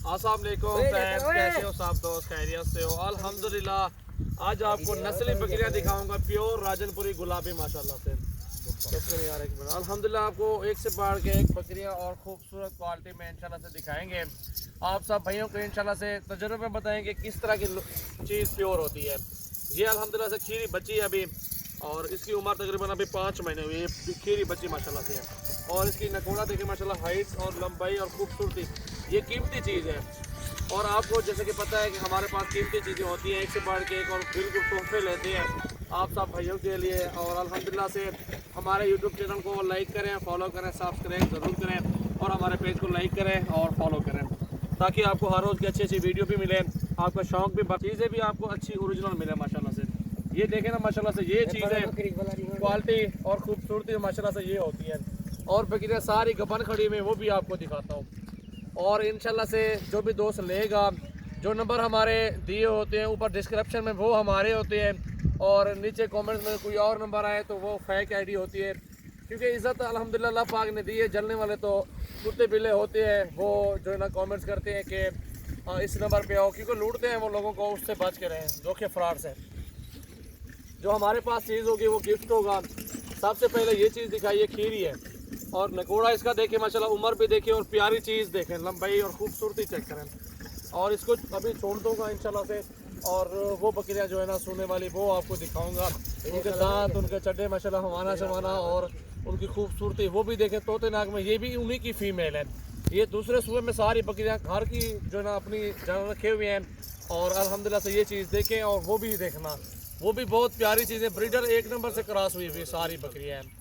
अस्सलाम वालेकुम फ्रेंड्स, कैसे हो सब दोस्त? खैरियत से हो? अल्हम्दुलिल्लाह। आज आपको नस्ली बकरियां दिखाऊंगा, प्योर राजनपुरी गुलाबी माशाल्लाह से। यार एक मिनट, अल्हम्दुलिल्लाह आपको एक से बढ़ के एक बकरियां और खूबसूरत क्वालिटी में इंशाल्लाह से दिखाएंगे। आप सब भाइयों को इंशाल्लाह से तजुर्बे में बताएंगे किस तरह की चीज़ प्योर होती है। ये अल्हम्दुलिल्लाह से खीरी बच्ची है अभी, और इसकी उम्र तकरीबन अभी 5 महीने हुई है। खीरी बच्ची माशाल्लाह से है, और इसकी नकोड़ा देखिए माशाल्लाह, हाइट और लंबाई और खूबसूरती। ये कीमती चीज़ है, और आपको जैसे कि पता है कि हमारे पास कीमती चीज़ें होती हैं एक से बढ़ के एक, और बिल्कुल तोहफे लेते हैं आप सब भाइयों के लिए। और अल्हम्दुलिल्लाह से हमारे यूट्यूब चैनल को लाइक करें, फॉलो करें, सब्सक्राइब ज़रूर करें, और हमारे पेज को लाइक करें और फॉलो करें, ताकि आपको हर रोज़ की अच्छी अच्छी वीडियो भी मिले, आपका शौक़ भी, चीज़ें भी आपको अच्छी ओरिजिनल मिले माशाल्लाह से। ये देखें ना माशाल्लाह से, ये चीज़ है क्वालिटी और खूबसूरती माशाल्लाह से ये होती है। और बकरियाँ सारी गबन खड़ी में वो भी आपको दिखाता हूँ। और इंशाल्लाह से जो भी दोस्त लेगा, जो नंबर हमारे दिए होते हैं ऊपर डिस्क्रिप्शन में वो हमारे होते हैं, और नीचे कमेंट में कोई और नंबर आए तो वो फेक आईडी होती है। क्योंकि इज़्ज़त अल्हम्दुलिल्लाह अल्लाह पाक ने दी है। जलने वाले तो कुत्ते बिल्ले होते हैं, वो जो है ना कमेंट्स करते हैं कि इस नंबर पे आओ, क्योंकि लूटते हैं वो लोगों को। उससे बच के रहें धोखे फ्रॉड से। जो हमारे पास चीज़ होगी वो गिफ्ट होगा। सबसे पहले ये चीज़ दिखाइए, खीरी है, और नकोड़ा इसका देखें माशाल्लाह, उम्र भी देखें, और प्यारी चीज़ देखें, लंबाई और खूबसूरती चेक करें। और इसको अभी छोड़ दूँगा इंशाल्लाह से, और वो बकरियां जो है ना सोने वाली वो आपको दिखाऊंगा। उनके दांत, उनके चड्डे माशाल्लाह हमारा जमाना, और उनकी खूबसूरती वो भी देखें। तोते नाग में ये भी उन्हीं की फीमेल है। ये दूसरे सूबे में सारी बकरियाँ घर की जो है ना अपनी जानवर रखे हुए हैं, और अल्हम्दुलिल्लाह से ये चीज़ देखें और वो भी देखना, वो भी बहुत प्यारी चीज़ें। ब्रीडर एक नंबर से क्रॉस हुई हुई सारी बकरियाँ हैं।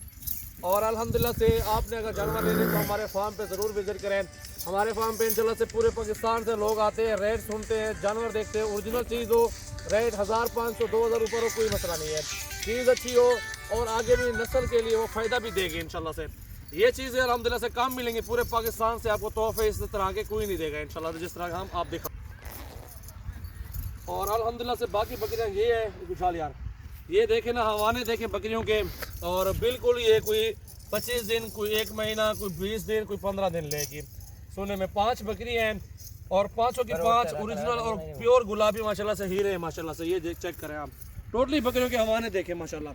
और अल्हम्दुलिल्लाह से आपने अगर जानवर लेने तो हमारे फार्म पे ज़रूर विज़िट करें। हमारे फार्म पे इंशाल्लाह से पूरे पाकिस्तान से लोग आते हैं, रेट सुनते हैं, जानवर देखते हैं। ओरिजिनल चीज़ हो, रेट 1500 2000 ऊपर हो, कोई मसला नहीं है। चीज़ अच्छी हो और आगे भी नस्ल के लिए वो फ़ायदा भी देगी इंशाल्लाह से। ये चीज़ें अल्हम्दुलिल्लाह से कम मिलेंगी पूरे पाकिस्तान से। आपको तोहफे इस तरह के कोई नहीं देगा इंशाल्लाह, जिस तरह हम आप दिखा। और अल्हम्दुलिल्लाह से बाकी बकरियाँ ये है विशाल यार, ये देखें ना, हवाने देखें बकरियों के, और बिल्कुल ये कोई 25 दिन, कोई 1 महीना, कोई 20 दिन, कोई 15 दिन लेगी। सोने में 5 बकरियाँ हैं, और पाँचों की 5 ओरिजिनल और प्योर गुलाबी माशाल्लाह से हीरे हैं माशाल्लाह से। ये देख चेक करें आप, टोटली बकरियों के हवाने देखें माशाल्लाह।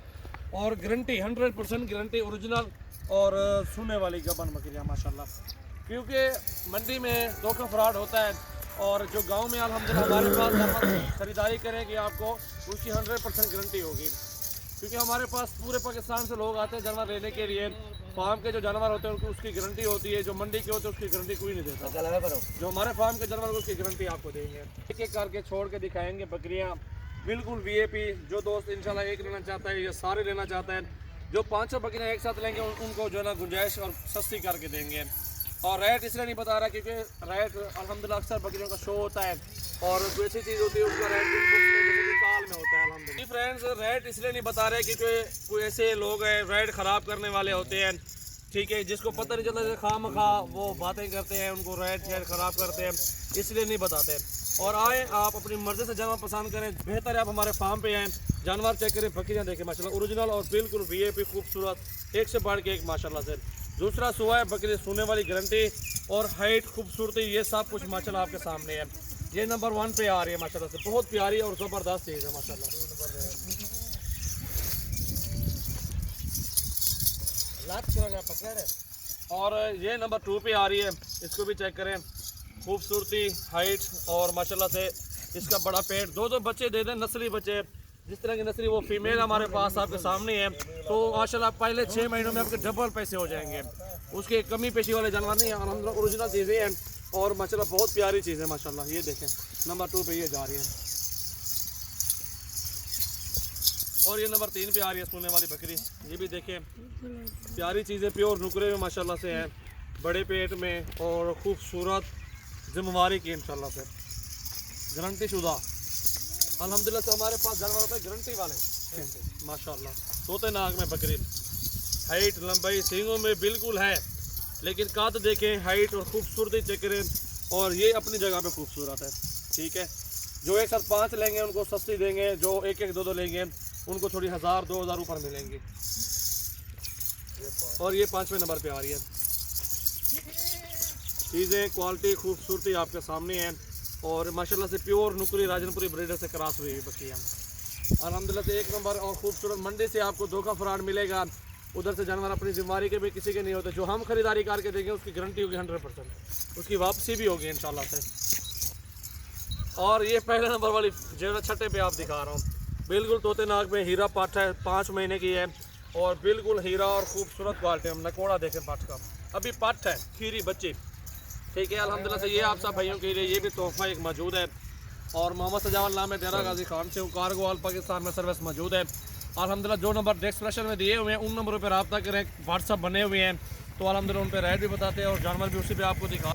और गारंटी 100% गारंटी ओरिजिनल और सोने वाली गबन बकरियाँ माशाल्लाह। क्योंकि मंडी में धोखा फ्रॉड होता है, और जो गांव में अल्हम्दुलिल्लाह हमारे पास जानवर खरीदारी करेंगे आपको उसकी 100% गारंटी होगी। क्योंकि हमारे पास पूरे पाकिस्तान से लोग आते हैं जानवर लेने के लिए। फार्म के जो जानवर होते हैं उनकी उसकी गारंटी होती है, जो मंडी के होते हैं उसकी गारंटी कोई नहीं देता। जो हमारे फार्म के जानवर उसकी गारंटी आपको देंगे। एक एक करके छोड़ के दिखाएंगे बकरियाँ, बिल्कुल VIP। जो दोस्त इंशाल्लाह एक लेना चाहता है या सारे लेना चाहता है, जो 500 बकरियाँ एक साथ लेंगे उनको जो है ना गुंजाइश और सस्ती करके देंगे। और रेट इसलिए नहीं बता रहा क्योंकि रेट अल्हम्दुलिल्लाह अक्सर बकरियों का शो होता है, और कोई ऐसी चीज़ होती है उसका रेट साल में होता है अल्हम्दुलिल्लाह। फ्रेंड्स, रेट इसलिए नहीं बता रहे क्योंकि कोई ऐसे लोग हैं रेट ख़राब करने वाले होते हैं, ठीक है, जिसको पता नहीं चलता, खामखा वो बातें करते हैं, उनको रेट ख़राब करते हैं, इसलिए नहीं बताते। और आए आप अपनी मर्ज़ी से जानवर पसंद करें, बेहतर है आप हमारे फार्म पे आएँ, जानवर चेक करें, बकरियाँ देखें माशाल्लाह ओरिजिनल और बिल्कुल VIP खूबसूरत, एक से बढ़ के एक माशाल्लाह से। दूसरा सुबह है बकरी सोने वाली गारंटी, और हाइट, खूबसूरती, ये सब कुछ माशाल्लाह आपके सामने है। ये नंबर 1 पे आ रही है माशाल्लाह से, बहुत प्यारी और ज़बरदस्त चीज़ है माशाल्लाह। और ये नंबर 2 पे आ रही है, इसको भी चेक करें, खूबसूरती, हाइट, और माशाल्लाह से इसका बड़ा पेट। दो बच्चे दे दें, नस्ली बच्चे, जिस तरह की नस्ली वो फीमेल हमारे पास आपके सामने है, तो माशाल्लाह पहले 6 महीनों में आपके डबल पैसे हो जाएंगे। उसके कमी पेशी वाले जानवर नहीं है, अल्हम्दुलिल्लाह ओरिजिनल चीज़ें हैं, और माशाल्लाह बहुत प्यारी चीज़ है माशाल्लाह। ये देखें नंबर 2 पे ये जा रही है, और ये नंबर 3 पे आ रही है सोने वाली बकरी। ये भी देखें प्यारी चीज़ें, प्योर नुकरे में माशाल्लाह से हैं, बड़े पेट में, और खूबसूरत, जिम्मेवारी की इंशाल्लाह से, गारंटी शुदा अल्हम्दुलिल्लाह से हमारे पास जानवर होते हैं गारंटी वाले माशाल्लाह। तोते नाग में बकरी, हाइट, लंबाई, सींगों में बिल्कुल है, लेकिन काद देखें, हाइट और खूबसूरती चेक करें, और ये अपनी जगह पे खूबसूरत है, ठीक है। जो एक साथ 5 लेंगे उनको सस्ती देंगे, जो एक 2 लेंगे उनको थोड़ी 1000 2000 ऊपर मिलेंगी। और ये 5वें नंबर पे आ रही है, चीज़ें क्वालिटी खूबसूरती आपके सामने है। और माशाल्लाह से प्योर नुकरी राजनपुरी ब्रीडर से क्रॉस हुई बकरियाँ अल्हम्दुलिल्लाह से एक नंबर और खूबसूरत। मंडी से आपको धोखा फ्रॉड मिलेगा, उधर से जानवर अपनी जिम्मेदारी के भी किसी के नहीं होते। जो हम खरीदारी करके देंगे उसकी गारंटी होगी 100%, उसकी वापसी भी होगी इंशाल्लाह से। और ये पहले नंबर वाली जो छठे पे आप दिखा रहा हूँ, बिल्कुल तोते नाग में हीरा पाठ है, 5 महीने की है और बिल्कुल हीरा और खूबसूरत क्वालिटी। हम नकोड़ा देखें पाठ का, अभी पाठ है खीरी बच्ची, ठीक है अल्हम्दुलिल्लाह से। ये आप सब भाइयों के लिए ये भी तोहफा एक मौजूद है। और मोहम्मद सजावल नाम है, डेरा गाजी खान से हूँ, कार्गो ऑल पाकिस्तान में सर्विस मौजूद है अल्हम्दुलिल्लाह। जो नंबर डिस्क्रिप्शन में दिए हुए हैं उन नंबरों पर रब्ता करें, व्हाट्सअप बने हुए हैं तो अल्हम्दुलिल्लाह उन पर रेट भी बताते हैं और जानवर भी उसी पे आपको दिखा